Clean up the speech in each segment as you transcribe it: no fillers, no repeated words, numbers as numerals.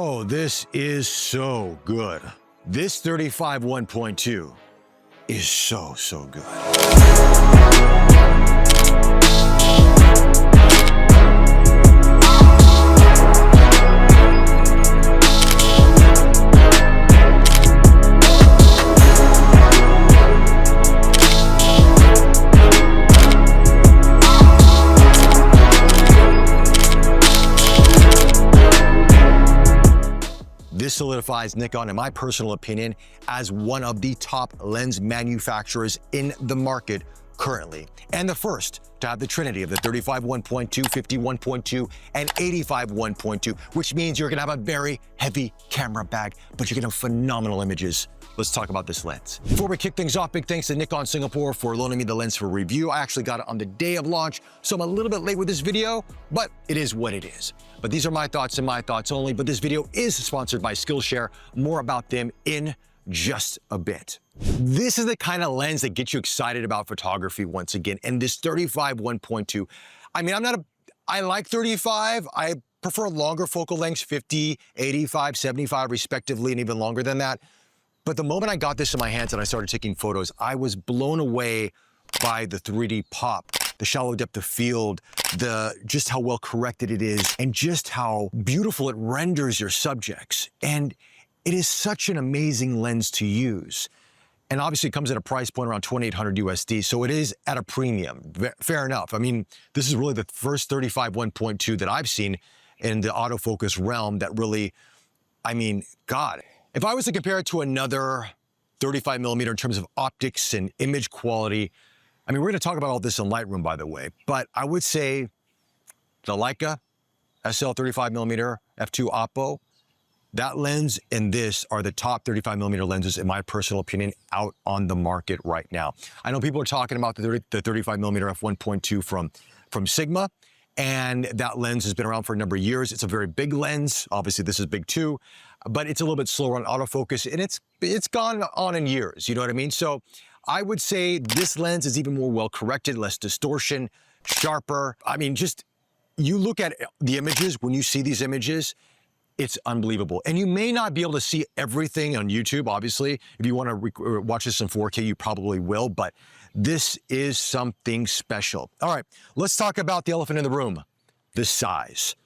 Oh, this is so good. This 35 1.2 is so good. This solidifies Nikon, in my personal opinion, as one of the top lens manufacturers in the market currently, and the first to have the trinity of the 35 1.2, 50 1.2, and 85 1.2, which means you're gonna have a very heavy camera bag, but you're gonna have phenomenal images. Let's talk about this lens. Before we kick things off, big thanks to Nikon Singapore for loaning me the lens for review. I actually got it on the day of launch, so I'm a little bit late with this video, but it is what it is. But these are my thoughts and my thoughts only, but this video is sponsored by Skillshare. More about them in just a bit. This is the kind of lens that gets you excited about photography once again, and this 35 1.2. I mean, I like 35. I prefer longer focal lengths, 50, 85, 75 respectively, and even longer than that. But the moment I got this in my hands and I started taking photos, I was blown away by the 3D pop, the shallow depth of field, just how well corrected it is, and just how beautiful it renders your subjects. And it is such an amazing lens to use. And obviously it comes at a price point around 2,800 USD, so it is at a premium, fair enough. I mean, this is really the first 35 1.2 that I've seen in the autofocus realm that really, I mean, God. If I was to compare it to another 35 millimeter in terms of optics and image quality, I mean, we're gonna talk about all this in Lightroom, by the way, but I would say the Leica SL 35 millimeter f2 Oppo, that lens and this are the top 35 millimeter lenses, in my personal opinion, out on the market right now. I know people are talking about the 35 millimeter f1.2 from Sigma, and that lens has been around for a number of years. It's a very big lens. Obviously, this is big too, but it's a little bit slower on autofocus, and it's gone on in years, you know what I mean? So I would say this lens is even more well-corrected, less distortion, sharper. I mean, just, you look at the images, when you see these images, it's unbelievable. And you may not be able to see everything on YouTube, obviously. If you want to watch this in 4K, you probably will, but this is something special. All right, let's talk about the elephant in the room, the size.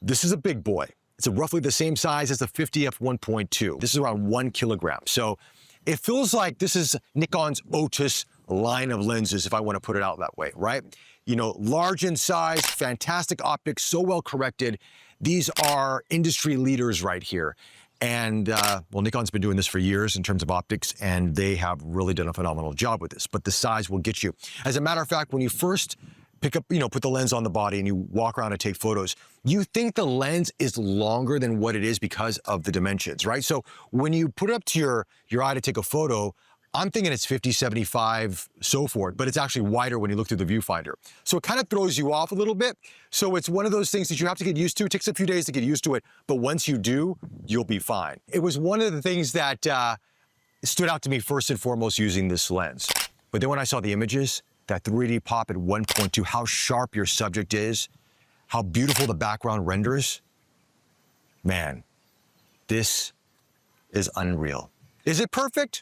This is a big boy. It's roughly the same size as the 50 f1.2. This is around 1 kilogram. So it feels like this is Nikon's Otis line of lenses, if I want to put it out that way, right? You know, large in size, fantastic optics, so well corrected. These are industry leaders right here. And well, Nikon's been doing this for years in terms of optics, and they have really done a phenomenal job with this, but the size will get you. As a matter of fact, when you first pick up, you know, put the lens on the body and you walk around and take photos, you think the lens is longer than what it is because of the dimensions, right? So when you put it up to your eye to take a photo, I'm thinking it's 50, 75, so forth, but it's actually wider when you look through the viewfinder. So it kind of throws you off a little bit. So it's one of those things that you have to get used to. It takes a few days to get used to it, but once you do, you'll be fine. It was one of the things that stood out to me first and foremost using this lens. But then when I saw the images, that 3D pop at 1.2, how sharp your subject is, how beautiful the background renders, man, this is unreal. Is it perfect?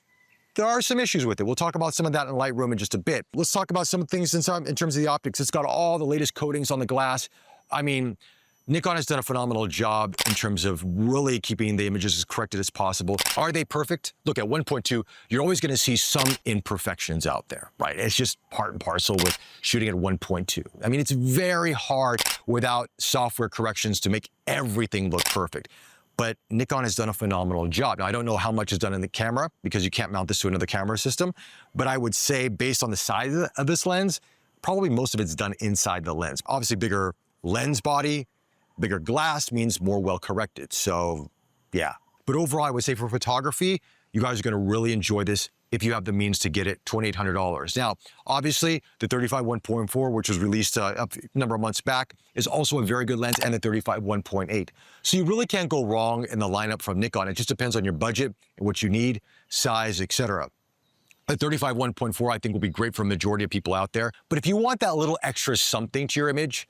There are some issues with it. We'll talk about some of that in Lightroom in just a bit. Let's talk about some things in terms of the optics. It's got all the latest coatings on the glass. I mean, Nikon has done a phenomenal job in terms of really keeping the images as corrected as possible. Are they perfect? Look, at 1.2, you're always gonna see some imperfections out there, right? It's just part and parcel with shooting at 1.2. I mean, it's very hard without software corrections to make everything look perfect. But Nikon has done a phenomenal job. Now, I don't know how much is done in the camera because you can't mount this to another camera system, but I would say based on the size of this lens, probably most of it's done inside the lens. Obviously, bigger lens body, bigger glass means more well-corrected. So yeah, but overall, I would say for photography, you guys are gonna really enjoy this if you have the means to get it, $2,800. Now, obviously, the 35 1.4, which was released a number of months back, is also a very good lens, and the 35 1.8. So you really can't go wrong in the lineup from Nikon. It just depends on your budget and what you need, size, etc. The 35 1.4, I think, will be great for a majority of people out there. But if you want that little extra something to your image,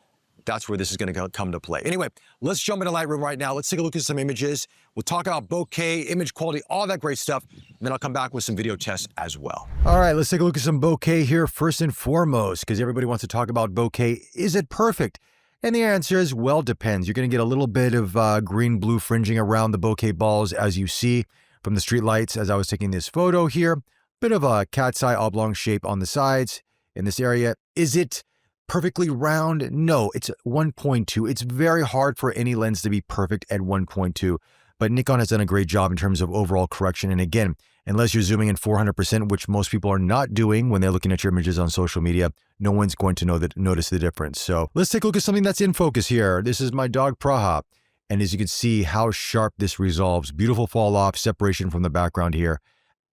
that's where this is gonna come to play. Anyway, let's jump into Lightroom right now. Let's take a look at some images. We'll talk about bokeh, image quality, all that great stuff. And then I'll come back with some video tests as well. All right, let's take a look at some bokeh here first and foremost, because everybody wants to talk about bokeh. Is it perfect? And the answer is, well, depends. You're gonna get a little bit of green-blue fringing around the bokeh balls, as you see from the street lights as I was taking this photo here. Bit of a cat's eye oblong shape on the sides in this area. Is it perfectly round? No, it's 1.2. It's very hard for any lens to be perfect at 1.2, but Nikon has done a great job in terms of overall correction. And again, unless you're zooming in 400%, which most people are not doing when they're looking at your images on social media, no one's going to notice the difference. So let's take a look at something that's in focus here. This is my dog Praha. And as you can see how sharp this resolves, beautiful fall off, separation from the background here.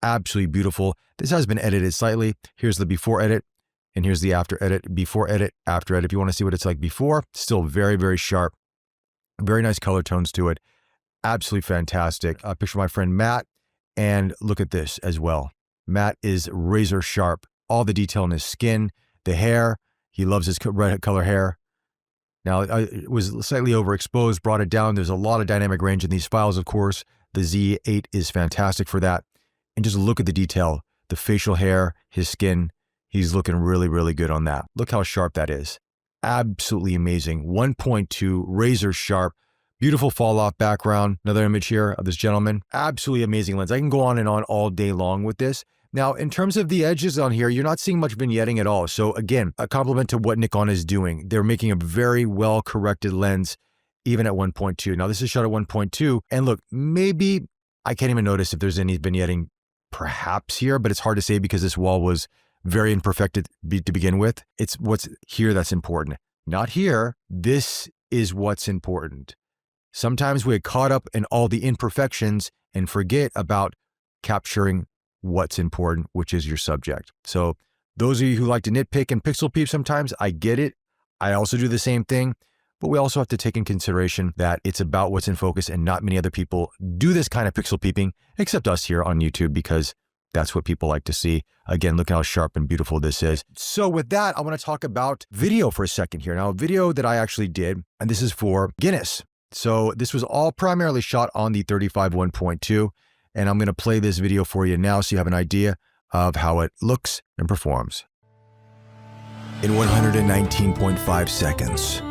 Absolutely beautiful. This has been edited slightly. Here's the before edit, and here's the after edit. Before edit, after edit. If you want to see what it's like before, still very, very sharp. Very nice color tones to it. Absolutely fantastic. Picture my friend Matt, and look at this as well. Matt is razor sharp. All the detail in his skin, the hair. He loves his red color hair. Now, it was slightly overexposed, brought it down. There's a lot of dynamic range in these files, of course. The Z8 is fantastic for that. And just look at the detail, the facial hair, his skin. He's looking really, really good on that. Look how sharp that is. Absolutely amazing. 1.2, razor sharp, beautiful fall off background. Another image here of this gentleman. Absolutely amazing lens. I can go on and on all day long with this. Now, in terms of the edges on here, you're not seeing much vignetting at all. So again, a compliment to what Nikon is doing. They're making a very well corrected lens, even at 1.2. Now, this is shot at 1.2. And look, maybe I can't even notice if there's any vignetting perhaps here, but it's hard to say because this wall was very imperfected to begin with. It's what's here that's important. Not here. This is what's important. Sometimes we get caught up in all the imperfections and forget about capturing what's important, which is your subject. So those of you who like to nitpick and pixel peep sometimes, I get it. I also do the same thing, but we also have to take in consideration that it's about what's in focus, and not many other people do this kind of pixel peeping except us here on YouTube, because that's what people like to see. Again, look how sharp and beautiful this is. So with that, I want to talk about video for a second here. Now, a video that I actually did, and this is for Guinness. So this was all primarily shot on the 35 1.2, and I'm going to play this video for you now so you have an idea of how it looks and performs. In 119.5 seconds,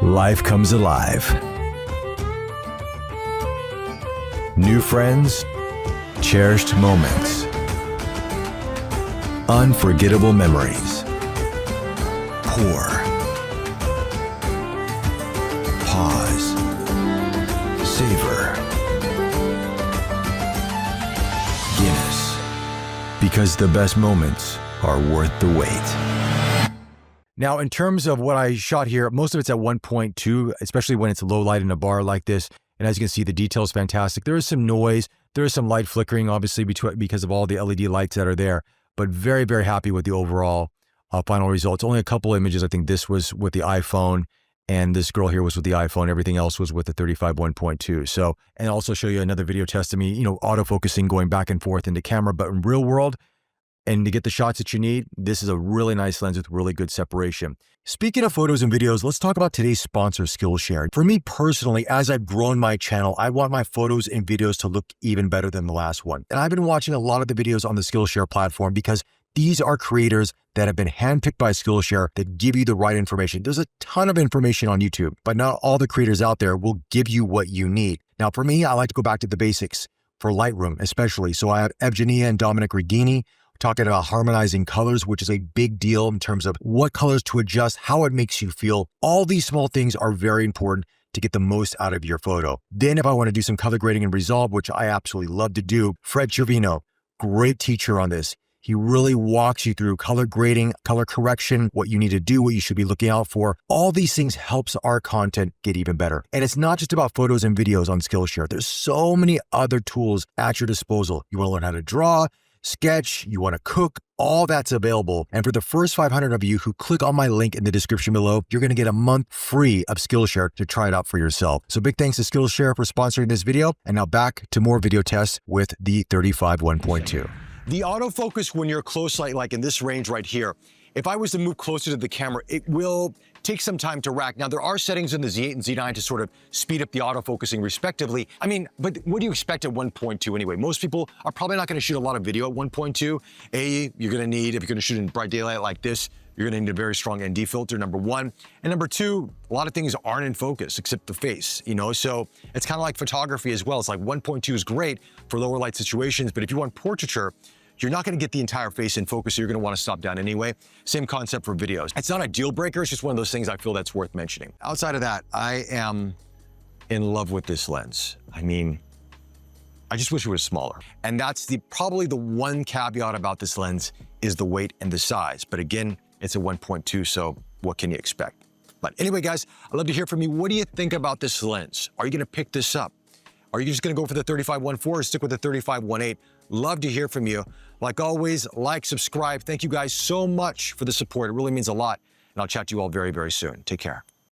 life comes alive. New friends, cherished moments, unforgettable memories. Pour, pause, savor. Guinness, because the best moments are worth the wait. Now, in terms of what I shot here, most of it's at 1.2, especially when it's low light in a bar like this. And as you can see, the detail is fantastic. There is some noise. There is some light flickering, obviously, because of all the LED lights that are there. But very, very happy with the overall final results. Only a couple images. I think this was with the iPhone, and this girl here was with the iPhone. Everything else was with the 35 1.2. So, and also show you another video test of me, autofocusing, going back and forth into camera, but in real world, and to get the shots that you need, this is a really nice lens with really good separation. Speaking of photos and videos, let's talk about today's sponsor, Skillshare. For me personally, as I've grown my channel, I want my photos and videos to look even better than the last one. And I've been watching a lot of the videos on the Skillshare platform because these are creators that have been handpicked by Skillshare that give you the right information. There's a ton of information on YouTube, but not all the creators out there will give you what you need. Now, for me, I like to go back to the basics for Lightroom, especially. So I have Evgenia and Dominic Regini talking about harmonizing colors, which is a big deal in terms of what colors to adjust, how it makes you feel. All these small things are very important to get the most out of your photo. Then if I want to do some color grading and resolve, which I absolutely love to do, Fred Cervino, great teacher on this. He really walks you through color grading, color correction, what you need to do, what you should be looking out for. All these things helps our content get even better. And it's not just about photos and videos on Skillshare. There's so many other tools at your disposal. You want to learn how to draw, sketch, you want to cook, all that's available. And for the first 500 of you who click on my link in the description below, you're going to get a month free of Skillshare to try it out for yourself. So big thanks to Skillshare for sponsoring this video. And now back to more video tests with the 35 1.2. The autofocus when you're close, like in this range right here, if I was to move closer to the camera, it will takes some time to rack. Now, there are settings in the Z8 and Z9 to sort of speed up the autofocusing respectively. I mean, but what do you expect at 1.2 anyway? Most people are probably not gonna shoot a lot of video at 1.2. You're gonna need, if you're gonna shoot in bright daylight like this, you're gonna need a very strong ND filter, number one. And number two, a lot of things aren't in focus except the face, you know? So it's kind of like photography as well. It's like 1.2 is great for lower light situations, but if you want portraiture, you're not gonna get the entire face in focus, so you're gonna wanna stop down anyway. Same concept for videos. It's not a deal breaker, it's just one of those things I feel that's worth mentioning. Outside of that, I am in love with this lens. I mean, I just wish it was smaller. And that's probably the one caveat about this lens is the weight and the size. But again, it's a 1.2, so what can you expect? But anyway, guys, I'd love to hear from you. What do you think about this lens? Are you gonna pick this up? Are you just gonna go for the 35-1.4 or stick with the 35-1.8? Love to hear from you. Like always, like, subscribe. Thank you guys so much for the support. It really means a lot. And I'll chat to you all very, very soon. Take care.